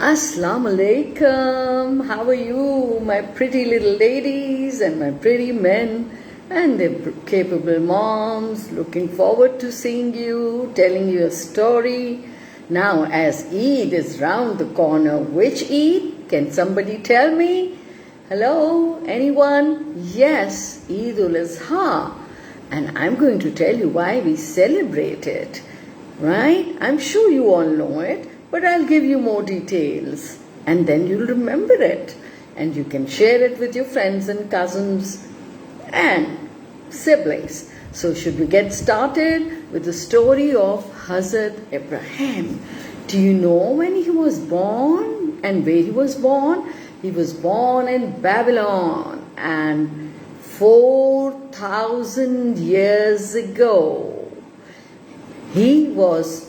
Assalamu alaikum. How are you, my pretty little ladies and my pretty men and their capable moms? Looking forward to seeing you, telling you a story. Now, as Eid is round the corner, which Eid? Can somebody tell me? Hello, anyone? Yes, Eid ul-Azha. And I'm going to tell you why we celebrate it. Right? I'm sure you all know it. But I'll give you more details and then you'll remember it and you can share it with your friends and cousins and siblings. So should we get started with the story of Hazrat Ibrahim? Do you know when he was born and where he was born? He was born in Babylon, and 4,000 years ago he was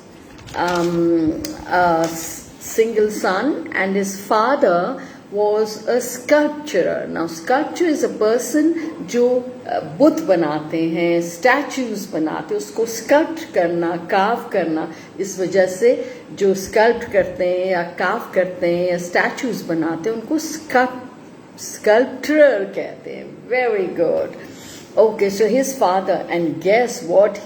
a single son, and his father was a sculptor. Now, sculpture is a person जो बुत बनाते हैं, statues बनाते हैं, उसको sculpt करना, carve करना. इस वजह से जो sculpt करते हैं या carve करते हैं या statues बनाते हैं उनको sculptor कहते हैं. Very good. Okay, so his father, and guess what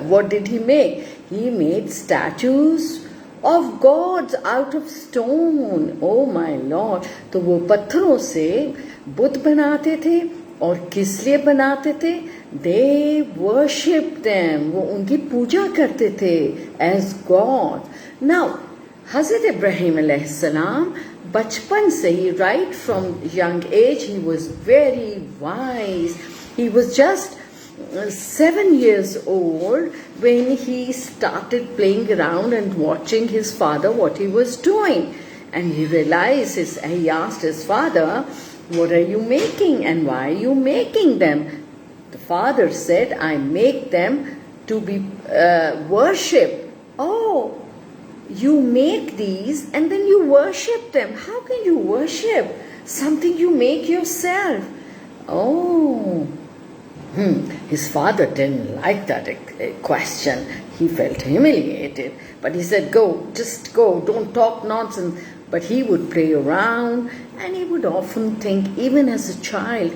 what did he make? He made statues of gods out of stone. Oh my Lord! तो वो पत्थरों से बुत बनाते थे और किस लिए बनाते थे? They worshipped them. वो उनकी पूजा करते थे as God. Now, Hazrat Ibrahim alayhi salam, बचपन से ही, right from young age, he was very wise. He was just 7 years old when he started playing around and watching his father what he was doing, and he realized he asked his father, what are you making and why are you making them? The father said, I make them to be worshipped. Oh, you make these and then you worship them. How can you worship something you make yourself? Oh, his father didn't like that question. He felt humiliated. But he said, go, just go, don't talk nonsense. But he would play around and he would often think, even as a child,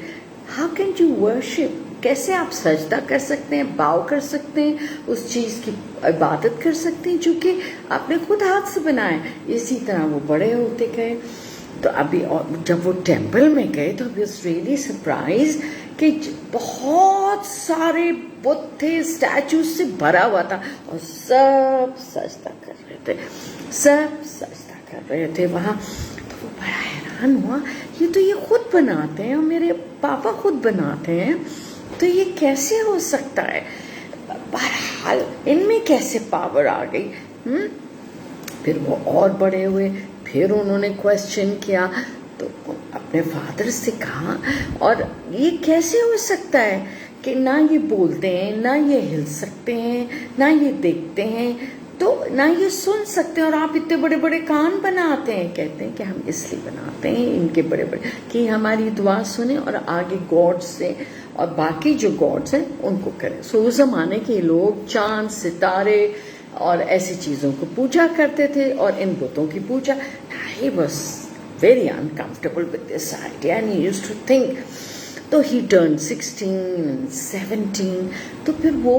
how can you worship? कैसे आप सजदा कर सकते हैं, बाव कर सकते हैं, उस चीज़ की इबादत कर सकते हैं जो कि आपने खुद हाथ से बनाया. इसी तरह वो बड़े होते गए. तो अभी जब वो टेम्पल में गए तो he was really surprised कि बहुत सारे बुत थे, स्टैचूज से भरा हुआ था और सब सजदा कर रहे थे, सब सजदा कर रहे थे वहाँ. तो वो बड़ा हैरान हुआ, ये खुद बनाते हैं और मेरे पापा खुद बनाते हैं, तो ये कैसे हो सकता है? बहरहाल इनमें कैसे पावर आ गई? फिर वो और बड़े हुए, फिर उन्होंने क्वेश्चन किया, तो अपने फादर से कहा, और ये कैसे हो सकता है कि ना ये बोलते हैं, ना ये हिल सकते हैं, ना ये देखते हैं, तो ना ये सुन सकते हैं, और आप इतने बड़े बड़े कान बनाते हैं? कहते हैं कि हम इसलिए बनाते हैं इनके बड़े बड़े कि हमारी दुआ सुने और आगे गॉड से और बाकी जो गॉड्स हैं उनको करें. सो उस ज़माने के लोग चांद, सितारे और ऐसी चीज़ों को पूजा करते थे और इन बुतों की पूजा. He was very uncomfortable with this idea and he used to think. तो he turned 16 and 17. तो फिर वो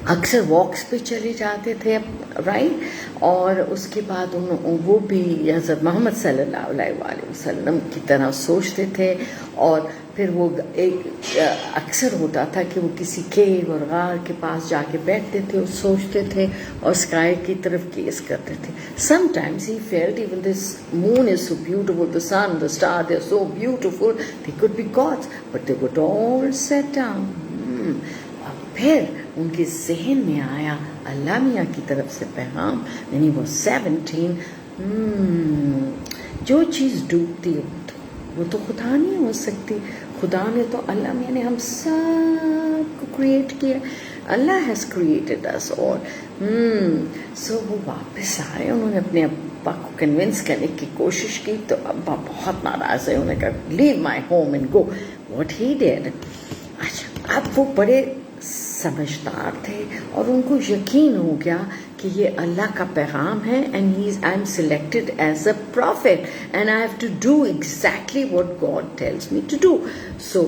अक्सर वॉक्स पे चले जाते थे, राइट. और उसके बाद वो भी हज़रत मोहम्मद सल्लल्लाहु अलैहि वसल्लम की तरह सोचते थे. और फिर वो एक अक्सर होता था कि वो किसी केव और गार के पास जाके बैठते थे और सोचते थे और स्काई की तरफ गेज़ करते थे. Sometimes he felt even this moon is so beautiful, the sun, the star, they're so beautiful, they could be gods, but they would all sit down. और फिर उनके जहन में आया अल्लाह मियाँ की तरफ से पैगाम. When he was 17, जो चीज़ डूबती है वो तो खुदा नहीं हो सकती. खुदा ने तो, अल्लाह मियाँ ने हम सब को क्रिएट किया. अल्लाह हैज़ क्रिएटेड अस ऑल. सो वो वापस आए, उन्होंने अपने अब्बा को कन्विंस करने की कोशिश की. तो अब्बा बहुत नाराज़ है, उन्होंने कहा leave my home and go. What he did. अच्छा, अब वो बड़े समझदार थे और उनको यकीन हो गया کہ یہ اللہ کا پیغام ہے and I'm selected as a prophet and I have to do exactly what God tells me to do. So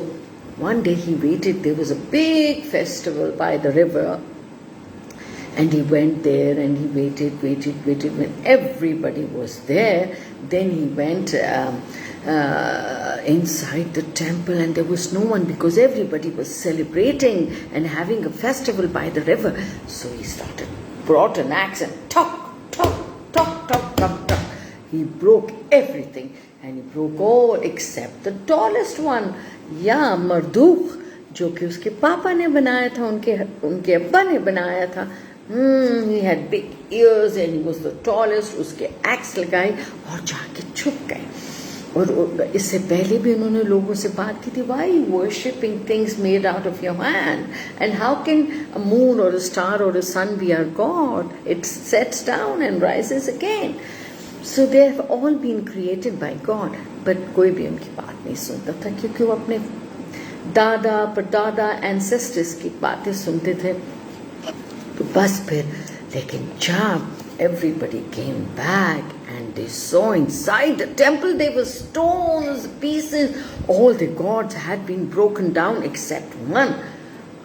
one day he waited. There was a big festival by the river. And he went there and he waited. When everybody was there, then he went inside the temple and there was no one because everybody was celebrating and having a festival by the river. So he brought an axe and tock. He broke everything and he broke all except the tallest one. Yeah, Marduk, جو کہ اس کے پاپا نے بنایا تھا, ان کے ابا نے بنایا تھا. He had big ears and he was the tallest. اس کے ایکس لگائی اور جا کے چھپ گئے. اور اس سے پہلے بھی انہوں نے لوگوں سے بات کی تھی, why are you worshipping things made out of your hand? And how can a moon or a star or a sun be our God? It sets down and rises again. So they have all been created by God. But کوئی بھی ان کی بات نہیں سنتا تھا کیونکہ وہ اپنے دادا پردادا اینسسٹرز کی باتیں سنتے تھے. تو بس پھر لیکن جب everybody came back and they saw inside the temple there were stones, pieces, all the gods had been broken down except one.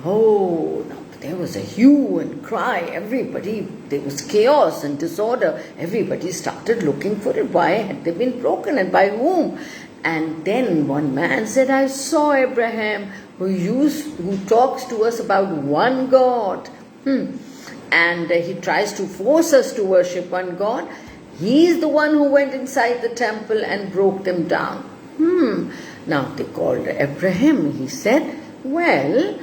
Oh, now there was a hue and cry. Everybody, there was chaos and disorder. Everybody started looking for it. Why had they been broken and by whom? And then one man said, I saw Abraham who talks to us about one God. And he tries to force us to worship one God. He is the one who went inside the temple and broke them down. Now they called Abraham. He said, well,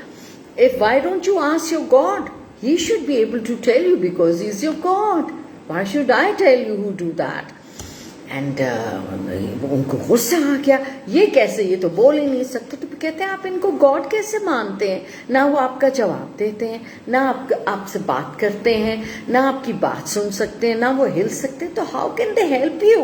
why don't you ask your God? He should be able to tell you because he's your God. Why should I tell you who do that? And ان کو غصہ آ گیا, یہ کیسے, یہ تو بول ہی نہیں سکتے. تو کہتے ہیں آپ ان کو گاڈ کیسے مانتے ہیں؟ نہ وہ آپ کا جواب دیتے ہیں, نہ آپ سے بات کرتے ہیں, نہ آپ کی بات سن سکتے ہیں, نہ وہ ہل سکتے ہیں. تو how can they help you?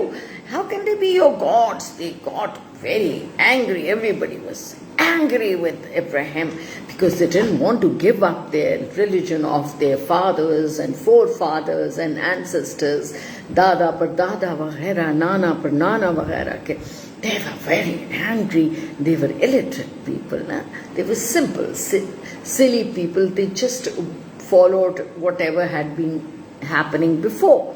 How can they be your gods? They got very angry. Everybody was angry with Abraham because they didn't want to give up their religion of their fathers and forefathers and ancestors, dada par dada vaghaira, nana par nana vaghaira ke. They were very angry. They were illiterate people. Na? They were simple, silly people. They just followed whatever had been happening before.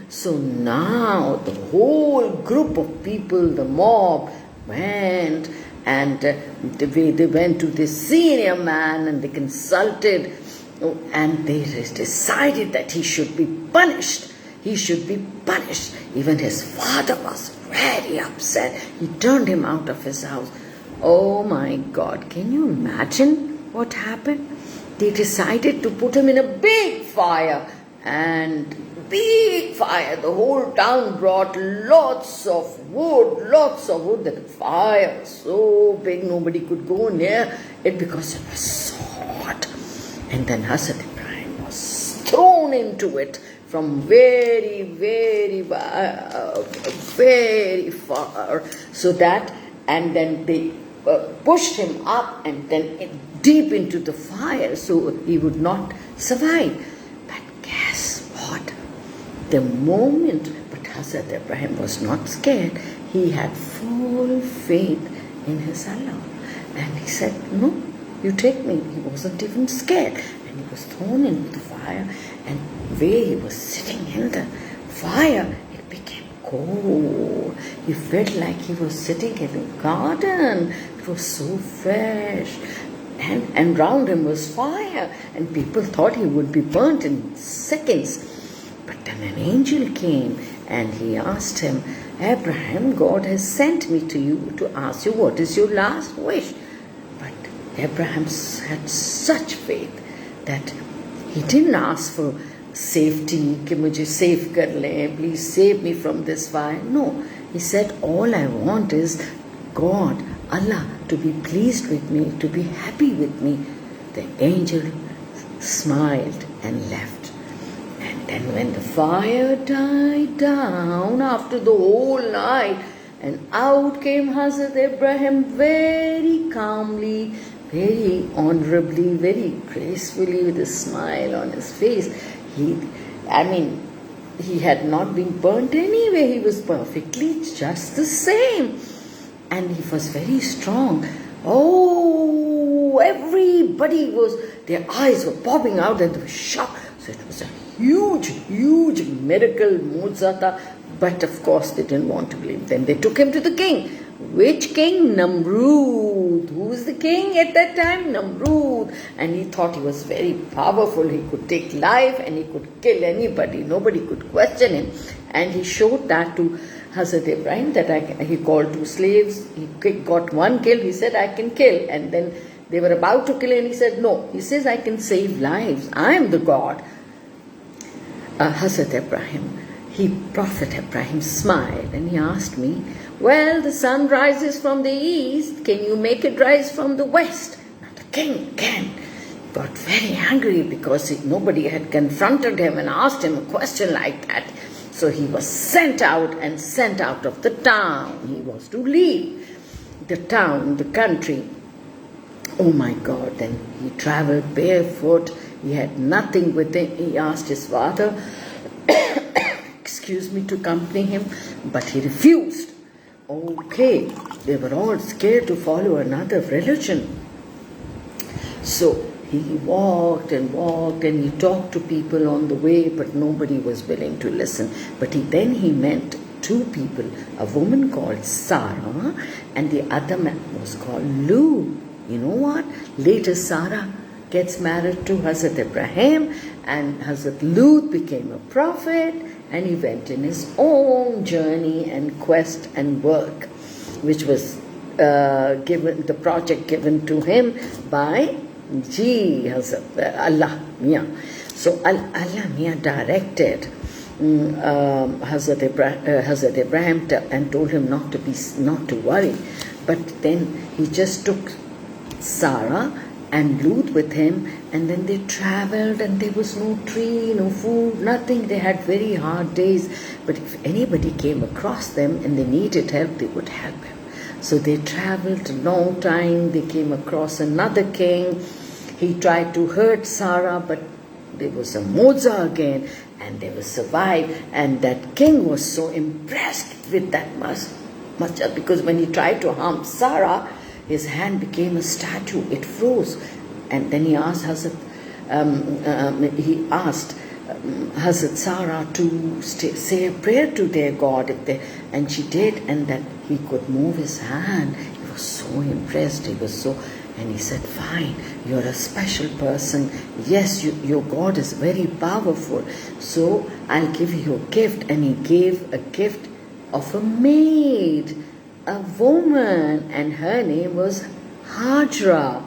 So now the whole group of people, the mob, went and they went to the senior man and they consulted and they decided that he should be punished. He should be punished. Even his father was very upset. He turned him out of his house. Oh my God, can you imagine what happened? They decided to put him in a big fire. And big fire, the whole town brought lots of wood. The fire was so big nobody could go near it because it was so hot. And then Hazrat Ibrahim was thrown into it from very, very, very far. So that, and then they pushed him up and then deep into the fire so he would not survive. Guess what? The moment, but Hazrat Ibrahim was not scared. He had full faith in his Allah. And he said, no, you take me. He wasn't even scared. And he was thrown into the fire. And where he was sitting in the fire, it became cold. He felt like he was sitting in a garden. It was so fresh. And round him was fire, and people thought he would be burnt in seconds. But then an angel came and he asked him, Abraham, God has sent me to you to ask you what is your last wish. But Abraham had such faith that he didn't ask for safety, कि मुझे save कर ले, please save me from this fire. No, he said, all I want is God, Allah, to be pleased with me, to be happy with me. The angel smiled and left. And then when the fire died down after the whole night, and out came Hazrat Ibrahim very calmly, very honorably, very gracefully with a smile on his face. I mean, he had not been burnt anyway. He was perfectly just the same. And he was very strong. Oh, everybody was, their eyes were popping out and they were shocked. So it was a huge, huge miracle, Muzata. But of course they didn't want to believe. Then they took him to the king. Which king? Namrud. Who was the king at that time? Namrud. And he thought he was very powerful. He could take life and he could kill anybody. Nobody could question him. And he showed that to Hazrat Ibrahim, that he called 2 slaves. He got one killed. He said, I can kill. And then they were about to kill him. He said, no. He says, I can save lives. I am the God. Hazrat Ibrahim, Prophet Ibrahim smiled and he asked me, well, the sun rises from the east. Can you make it rise from the west? Now the king again got very angry because nobody had confronted him and asked him a question like that. So he was sent out of the town. He was to leave the town, the country. Oh my God, then he traveled barefoot. He had nothing with him. He asked his father, excuse me, to accompany him, but he refused. Okay, they were all scared to follow another religion. So he walked and he talked to people on the way, but nobody was willing to listen. But then he met 2 people, a woman called Sarah and the other man was called Lut. You know what? Later Sarah gets married to Hazrat Ibrahim and Hazrat Lut became a prophet and he went in his own journey and quest and work, which was the project given to him by Hazrat Allah Mian. So Allah Mian directed Hazrat Ibrahim and told him not to worry. But then he just took Sarah and Lut with him, and then they traveled and there was no tree, no food, nothing. They had very hard days, but if anybody came across them and they needed help, they would help him. So they traveled a long time. They came across another king. He tried to hurt Sarah, but there was a moza again and they were survived. And that king was so impressed with that much because when he tried to harm Sarah, his hand became a statue. It froze. And then he asked Hazrat Sarah to say a prayer to their God, and she did, and that he could move his hand. He was so impressed. And he said, fine, you're a special person. Yes, your God is very powerful. So I'll give you a gift. And he gave a gift of a maid, a woman, and her name was Hajra.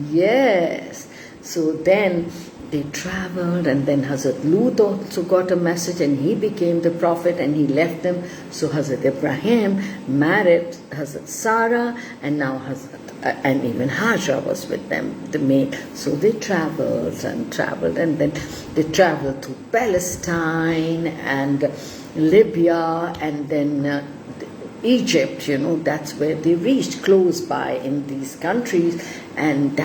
Yes. So then they traveled, and then Hazrat Lut also got a message and he became the prophet and he left them. So Hazrat Ibrahim married Hazrat Sarah, and now and even Hajra was with them, the maid. So they traveled, and then they traveled to Palestine and Libya, and then Egypt, that's where they reached, close by in these countries, and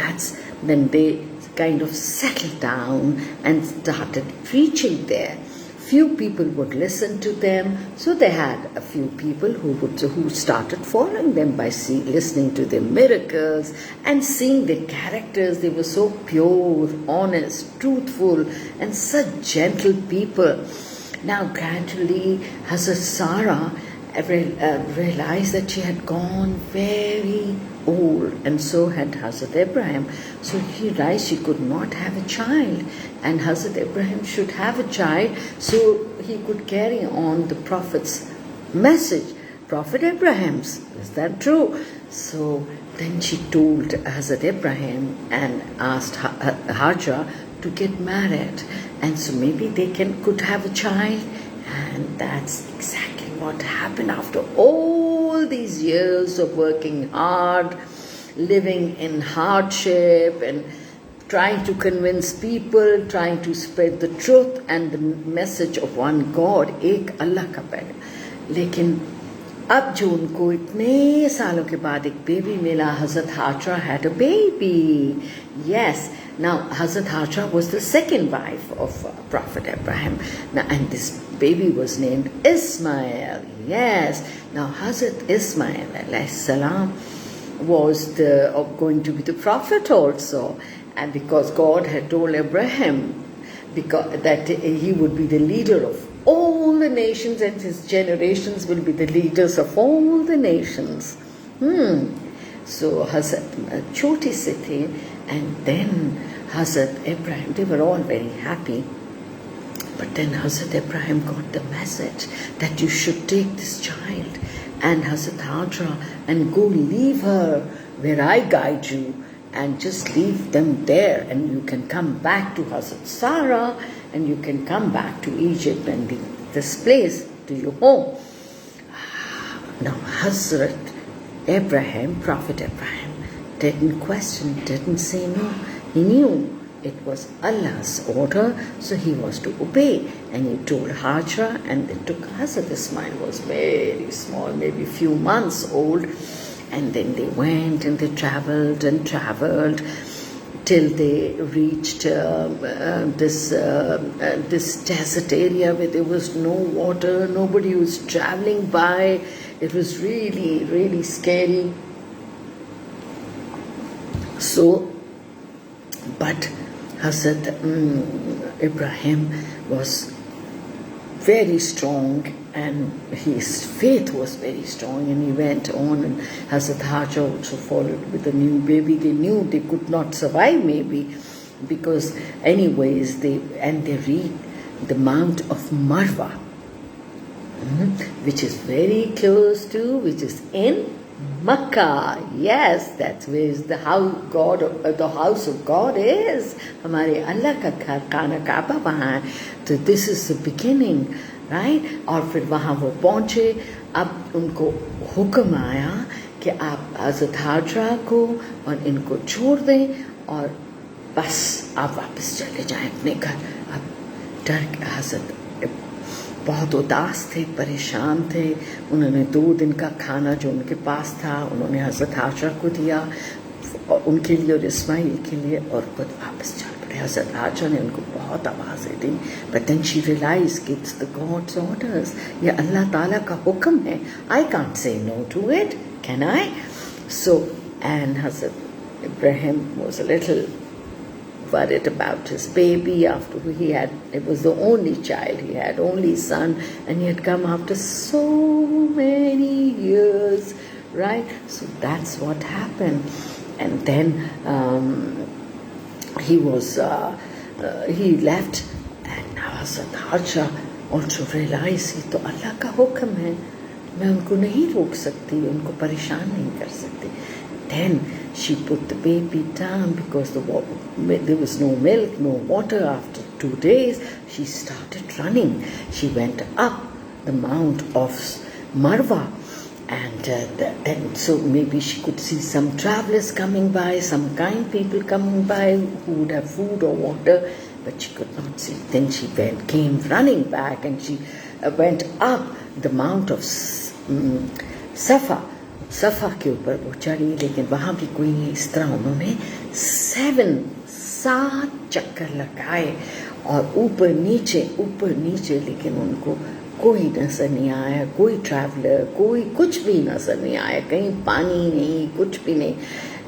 then they kind of settled down and started preaching there. Few people would listen to them, so they had a few people who started following them by listening to their miracles and seeing their characters. They were so pure, honest, truthful, and such gentle people. Now gradually Hazrat Sarah realized that she had gone very old, and so had Hazrat Ibrahim. So he realized she could not have a child, and Hazrat Ibrahim should have a child so he could carry on the Prophet's message, Prophet Ibrahim's. Is that true? So then she told Hazrat Ibrahim and asked Hajra to get married, and so maybe they could have a child. And that's exactly what happened after all these years of working hard, living in hardship, and trying to convince people, trying to spread the truth and the message of one God, एक अल्लाह का पैदा. लेकिन अब जो उनको इतने सालों के बाद एक बेबी मिला, Hazrat Hajra had a baby. Yes, Now, Hazrat Hajra was the second wife of Prophet Abraham. Now, and this baby was named Ismail. Yes. Now, Hazrat Ismail alayhi salam was going to be the prophet also. And because God had told Abraham that he would be the leader of all the nations, and his generations will be the leaders of all the nations. So Hazrat Choti se the, and then Hazrat Abraham, they were all very happy. But then Hazrat Abraham got the message that you should take this child and Hazrat Hajra and go leave her where I guide you, and just leave them there, and you can come back to Hazrat Sarah, and you can come back to Egypt and this place to your home. Now Hazrat Abraham, Prophet Abraham, didn't question, didn't say no. He knew it was Allah's order, so he was to obey. And he told Hajra, and they took Hazrat Ismail was very small, maybe few months old. And then they went and they traveled and traveled till they reached this desert area where there was no water, nobody was traveling by. It was really, really scary. So, but Hazrat Ibrahim was very strong, and his faith was very strong, and he went on, and Hazrat Hajra also followed with a new baby. They knew they could not survive maybe, because anyways they reached the Mount of Marwa, which is very close to, which is in Makkah. Yes, that's where the house of God is. हमारे अल्लाह का घर खाना काबा वहाँ है. So this is the beginning, right? और फिर वहाँ वो पहुँचे. अब उनको हुक्म आया कि आप हज़रत हाजरा को और इनको छोड़ दें और बस आप वापस चले जाएं अपने घर. अब डर हज़रत बहुत उदास थे, परेशान थे. उन्होंने 2 दिन का खाना जो उनके पास था उन्होंने हज़रत हाजरा को दिया, उनके लिए और इस्माइल के लिए, और खुद वापस चल पड़े. हज़रत हाजरा ने उनको बहुत आवाज़ें दी, but then she realized it's the God's orders. ये अल्लाह ताला का हुक्म है. I can't say no to it, can I? So, and Hazrat Ibrahim was a little worried about his baby after it was the only child, he had only son, and he had come after so many years, right? So that's what happened. And then he left, and now Hazrat Hajra also realized ये तो अल्लाह का हुक्म है, मैं उनको नहीं रोक सकती, उनको परेशान नहीं कर सकती. Then she put the baby down because there was no milk, no water. After 2 days, she started running. She went up the Mount of Marwa, and then so maybe she could see some travelers coming by, some kind people coming by who would have food or water, but she could not see. Then she came running back, and she went up the Mount of Safa के ऊपर वो चढ़ी, लेकिन वहाँ भी कोई नहीं. इस तरह उन्होंने 7 चक्कर लगाए और ऊपर नीचे, लेकिन उनको कोई नजर नहीं आया, कोई ट्रैवलर, कोई कुछ भी नजर नहीं आया, कहीं पानी नहीं, कुछ भी नहीं.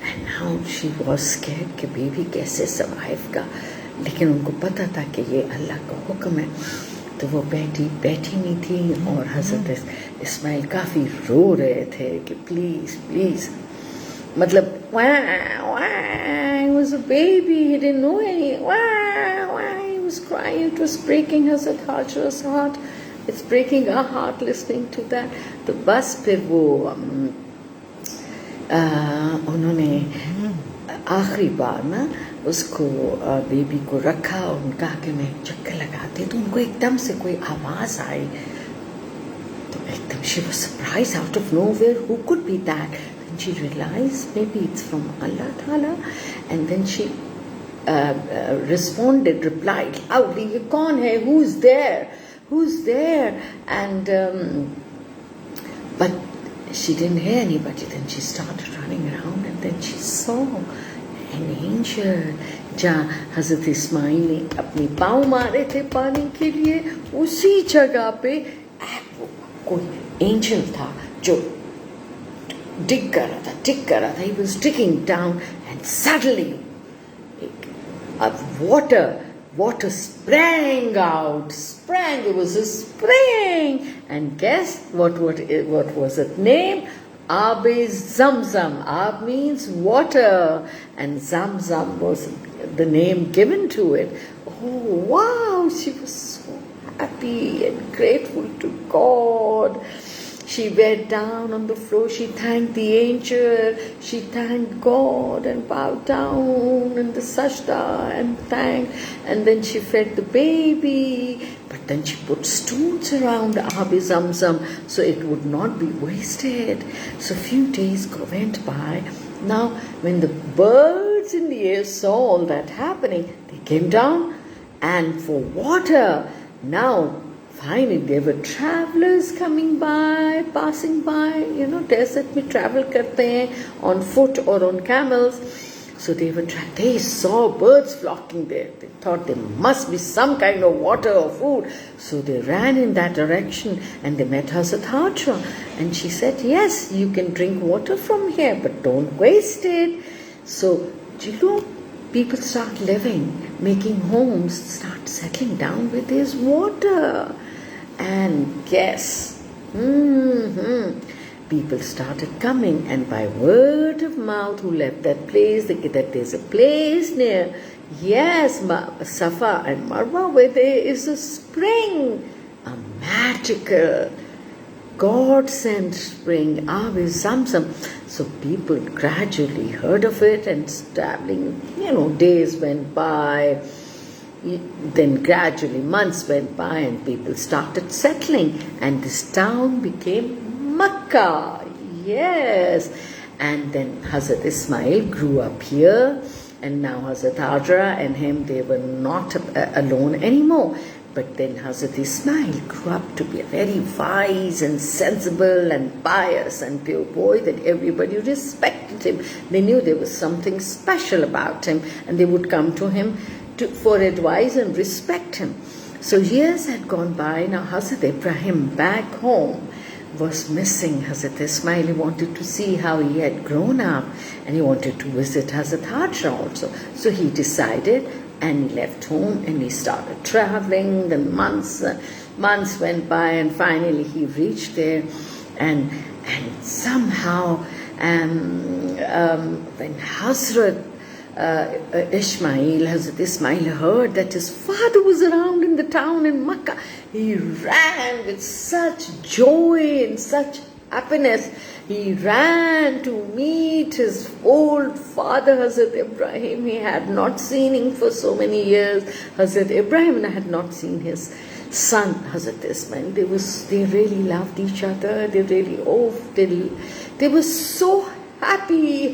And now she was scared कि बेबी कैसे सर्वाइव का, लेकिन उनको पता था कि ये अल्लाह का हुक्म है. तो वो बैठी नहीं थी, और हज़रत इस्माइल काफ़ी रो रहे थे कि प्लीज़, मतलब he was a baby, he didn't know any, he was crying, it was breaking Hazrat Hajra's heart, it's breaking our heart listening to that. तो बस फिर वो उन्होंने आखिरी बार ना उसको बेबी को रखा, और उनका कि मैं चक्कर लगाती, तो उनको एकदम से कोई आवाज़ आई. तो एकदम she was surprised out of nowhere, who could be that? And she realized maybe it's from Allah Ta'ala. And then she replied loudly, ये कौन है? Who's there? And but she didn't hear anybody. Then she started running around, and then she saw an angel जहाँ हज़रत इस्माइल ने अपने पाँव मारे थे पानी के लिए, उसी जगह पे कोई एंजल था जो dig कर रहा था. He was digging down, and suddenly water sprang out. It was a spring. And guess what was its name? Ab-e Zamzam. Ab means water, and Zamzam was the name given to it. Oh wow, she was so happy and grateful to God. She went down on the floor, she thanked the angel, she thanked God and bowed down in the sajda and thanked, and then she fed the baby. But then she put stones around Ab-e Zamzam so it would not be wasted. So a few days went by. Now when the birds in the air saw all that happening, they came down and for water. Now finally, there were travelers coming by, passing by. Desert में travel करते हैं on foot or on camels. So they saw birds flocking there. They thought there must be some kind of water or food. So they ran in that direction and they met Hazrat Hajra. And she said, yes, you can drink water from here, but don't waste it. So, people start living, making homes, start settling down with this water. And guess, people started coming, and by word of mouth, who left that place, that there's a place near, yes, Safa and Marwa, where there is a spring, a magical, God-sent spring, Ab-e Zamzam. So people gradually heard of it, and traveling, days went by. Then gradually months went by and people started settling, and this town became Makkah. Yes. And then Hazrat Ismail grew up here, and now Hazrat Hajra and him, they were not alone anymore. But then Hazrat Ismail grew up to be a very wise and sensible and pious and pure boy that everybody respected him. They knew there was something special about him, and they would come to him for advice and respect him. So years had gone by. Now Hazrat Ibrahim back home was missing Hazrat Ismail. He wanted to see how he had grown up, and he wanted to visit Hazrat Hajra also. So he decided, and he left home and he started traveling. Then months went by, and finally he reached there, and somehow when Hazrat Hazrat Ismail heard that his father was around in the town in Makkah, he ran with such joy and such happiness. He ran to meet his old father, Hazrat Ibrahim. He had not seen him for so many years. Hazrat Ibrahim had not seen his son, Hazrat Ismail. They really loved each other. They were so happy.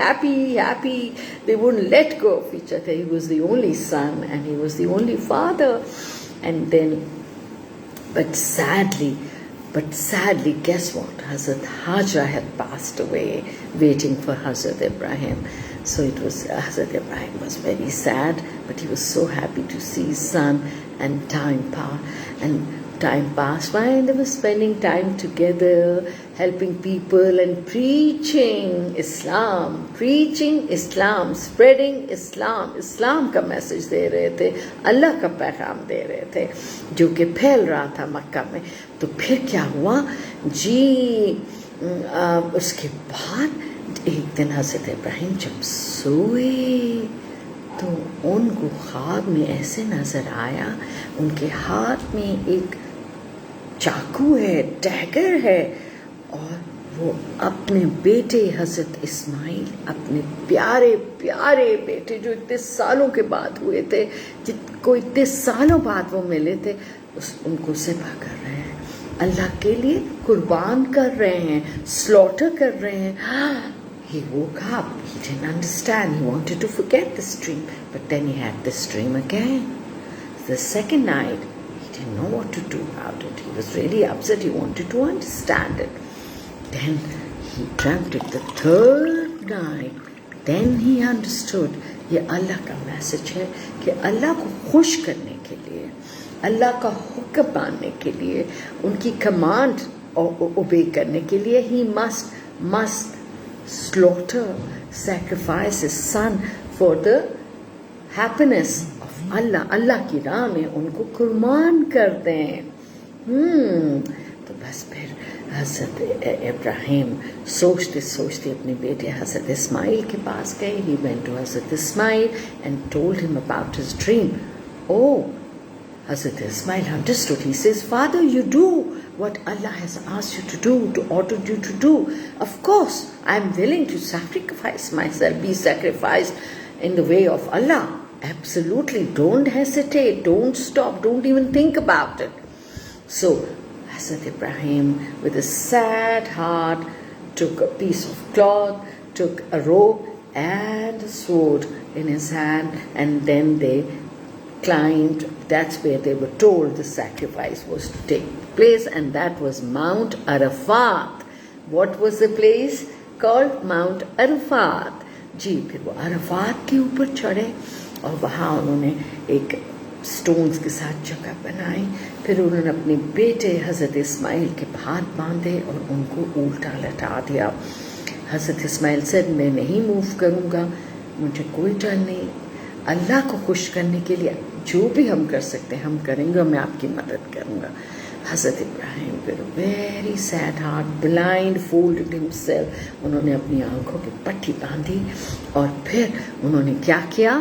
They wouldn't let go of each other. He was the only son and he was the only father. And then, but sadly, guess what? Hazrat Hajra had passed away, waiting for Hazrat Ibrahim. So Hazrat Ibrahim was very sad, but he was so happy to see his son, and time passed by, and they were spending time together, helping people and preaching Islam, spreading Islam का message दे रहे थे, अल्लाह का पैगाम दे रहे थे, जो कि फैल रहा था मक्का में. तो फिर क्या हुआ जी, उसके बाद एक दिन हज़रत इब्राहिम जब सोए तो उनको ख्वाब में ऐसे नज़र आया, उनके हाथ में एक चाकू है, डैगर है, और वो अपने बेटे हज़रत इस्माइल, अपने प्यारे प्यारे बेटे जो इतने सालों के बाद हुए थे, जिनको इतने सालों बाद वो मिले थे, उनको ज़िबह कर रहे हैं, अल्लाह के लिए कुर्बान कर रहे हैं, स्लॉटर कर रहे हैं. He woke up. He didn't understand. He wanted to forget this dream. But then he had this dream again. The second night, he didn't know what to do about it. He was really upset. He wanted to understand it. Then he dreamt it the third night. Then he understood. یہ اللہ کا message ہے کہ اللہ کو خوش کرنے کے لیے, اللہ کا حکم ماننے کے لیے, ان کی کمانڈ اوبے کرنے کے لیے he must slaughter, sacrifice his son for the happiness of Allah. اللہ کی راہ میں ان کو قربان کر دیں. تو بس پھر حضرت ابراہیم سوچتے سوچتے اپنے بیٹے حضرت اسماعیل کے پاس گئے. He went to Hazrat Ismail and told him about his dream. Oh, Hazrat Ismail understood. He says, Father, you do what Allah has asked you to do, to ordered you to do. Of course, I am willing to sacrifice myself, be sacrificed in the way of Allah. Absolutely, don't hesitate, don't stop, don't even think about it. So, Hazrat Ibrahim, with a sad heart, took a piece of cloth, took a rope and a sword in his hand, and then they climbed. That's where they were told the sacrifice was to take place, and that was Mount Arafat. What was the place called? Mount Arafat. جی پھر وہ عرفات کے اوپر چڑھے اور وہاں انہوں نے ایک سٹونز کے ساتھ جگہ بنائی. پھر انہوں نے اپنے بیٹے حضرت اسماعیل کے ہاتھ باندھے اور ان کو الٹا لٹا دیا. حضرت اسماعیل سے میں نہیں موو کروں گا, مجھے کوئی ڈر نہیں. اللہ کو خوش کرنے کے لیے جو بھی ہم کر سکتے ہیں ہم کریں گے, اور میں آپ کی مدد کروں گا. حضرت ابراہیم پھر very sad heart, blindfold himself, انہوں نے اپنی آنکھوں کی پٹی باندھی اور پھر انہوں نے کیا کیا,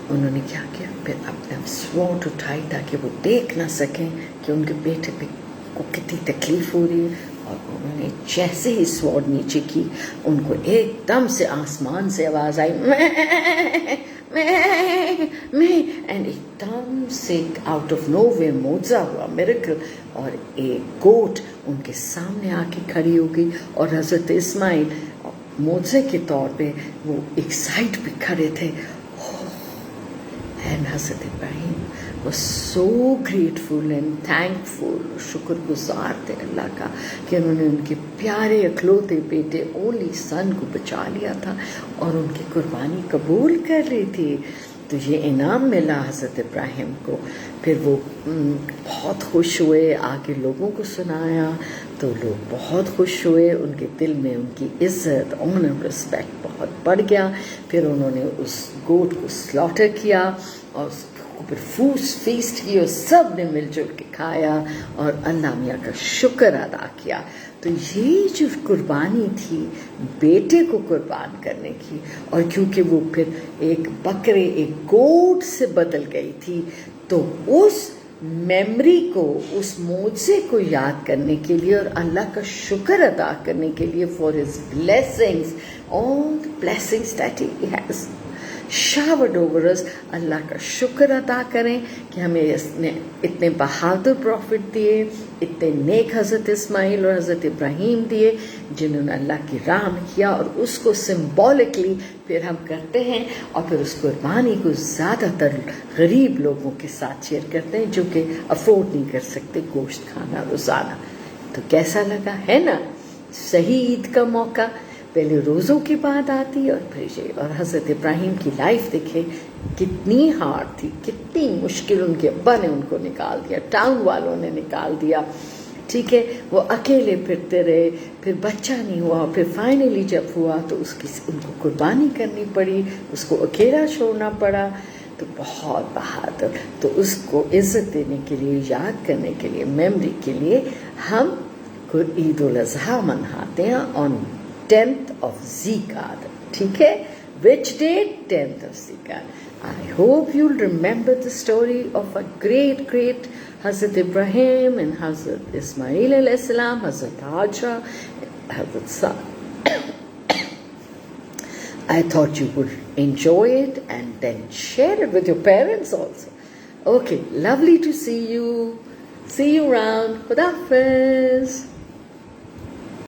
انہوں نے کیا کیا, پھر اپنا سوارڈ اٹھائی تاکہ وہ دیکھ نہ سکیں کہ ان کے بیٹے پہ کو کتنی تکلیف ہو رہی ہے. اور انہوں نے جیسے ہی سوارڈ نیچے کی, ان کو ایک دم سے آسمان سے آواز آئی, میں اینڈ ایک دم سے آؤٹ آف نو ویئر معجزہ ہوا, میریکل, اور ایک گوٹ ان کے سامنے آ کے کھڑی ہو گئی. اور حضرت اسماعیل معجزے کے طور پہ وہ ایک سائڈ پہ کھڑے تھے. اینڈ حضرت ابراہیم was so grateful and thankful, شکر گزار تھے اللہ کا کہ انہوں نے ان کے پیارے اکلوتے بیٹے اونلی سن کو بچا لیا تھا اور ان کی قربانی قبول کر لی تھی. تو یہ انعام ملا حضرت ابراہیم کو. پھر وہ بہت خوش ہوئے, آگے لوگوں کو سنایا تو لوگ بہت خوش ہوئے, ان کے دل میں ان کی عزت, آنر, رسپیکٹ بہت بڑھ گیا. پھر انہوں نے اس گوٹ کو سلاٹر کیا اور اس کو پھر فیسٹ کی, اور سب نے مل جل کے کھایا اور اللہ میاں کا شکر ادا کیا. تو یہ جو قربانی تھی بیٹے کو قربان کرنے کی, اور کیونکہ وہ پھر ایک بکرے ایک گوٹ سے بدل گئی تھی, تو اس میمری کو, اس معجزے کو یاد کرنے کے لیے اور اللہ کا شکر ادا کرنے کے لیے, for his blessings, all the blessings that he has showered over us, اللہ کا شکر ادا کریں کہ ہمیں اس نے اتنے بہادر پروفٹ دیے, اتنے نیک حضرت اسماعیل اور حضرت ابراہیم دیے جنہوں نے اللہ کی راہ میں کیا, اور اس کو سمبولکلی پھر ہم کرتے ہیں, اور پھر اس قربانی کو زیادہ تر غریب لوگوں کے ساتھ شیئر کرتے ہیں جو کہ افورڈ نہیں کر سکتے گوشت کھانا روزانہ. تو کیسا لگا ہے نا, صحیح عید کا موقع, پہلے روزوں کی بات آتی اور پھر یہ. اور حضرت ابراہیم کی لائف دیکھیں کتنی ہارڈ تھی, کتنی مشکل, ان کے ابا نے ان کو نکال دیا, ٹاؤن والوں نے نکال دیا, ٹھیک ہے, وہ اکیلے پھرتے رہے, پھر بچہ نہیں ہوا, پھر فائنلی جب ہوا تو ان کو قربانی کرنی پڑی, اس کو اکیلا چھوڑنا پڑا. تو بہت بہادر. تو اس کو عزت دینے کے لیے, یاد کرنے کے لیے, میموری کے لیے ہم عید الاضحیٰ مناتے ہیں آن 10th of Zikad. ٹھیک ہے, which date? 10th of Zikad. I hope you'll remember the story of a great Hazrat Ibrahim and Hazrat Ismail alayhi salam, Hazrat Hajra, Hazrat Sa. I thought you would enjoy it and then share it with your parents also. Okay, lovely to see you. See you around. Khuda Hafiz.